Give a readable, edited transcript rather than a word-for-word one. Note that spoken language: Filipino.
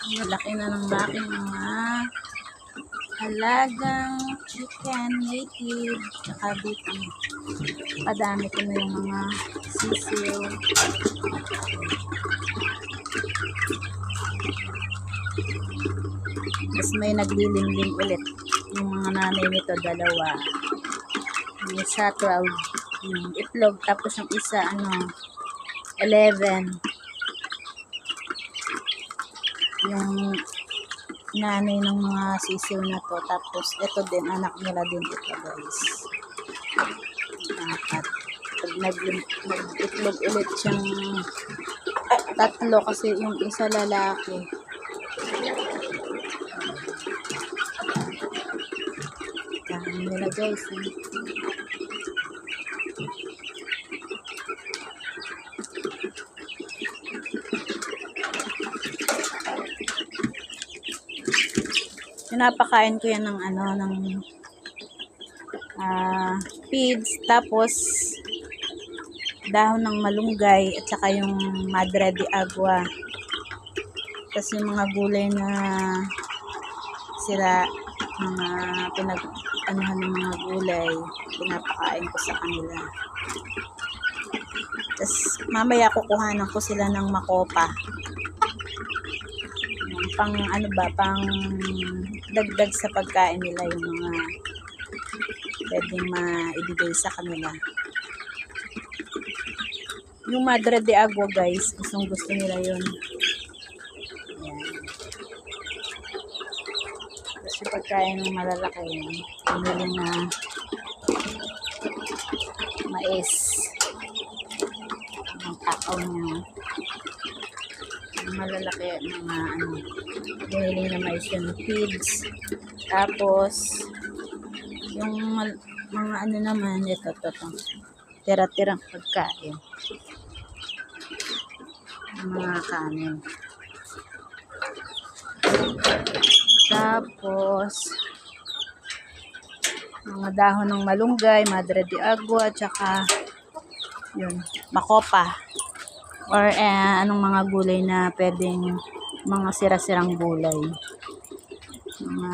Malaki na ng aking mga alagang chicken native tsaka beef. Padami ko na yung mga sisiw. Mas may naglilimlim ulit. Yung mga nanay nito, dalawa. Yung isa 12 yung itlog, tapos yung isa 11 yung nanay ng mga sisiw na to. Tapos ito din, anak nila din ito guys, 4. Pag nag-itlog ulit siyang 3 kasi yung isa lalaki. Dami nila guys Pinapakain ko yan ng feeds, tapos dahon ng malunggay at saka yung madre de agua. Tapos yung mga gulay na sila, mga pinag-anuhan ng mga gulay, pinapakain ko sa kanila. Tapos mamaya kukuhanan ko sila ng makopa. Pang pang dagdag sa pagkain nila, yung mga pwedeng maibigay sa kanila. Yung madre de agua guys, gustong gusto nila yun. Ayan. Kasi pagkain ng malalaki yun, pinili na mais, ang kakao niya. Malalaki mga giniling na mais yung feeds. Tapos yung mga naman ito tira-tirang pagkain, mga kanin. Tapos mga dahon ng malunggay, madre de agua, tsaka yun, makopa or anong mga gulay na pwedeng mga sira-sirang gulay, mga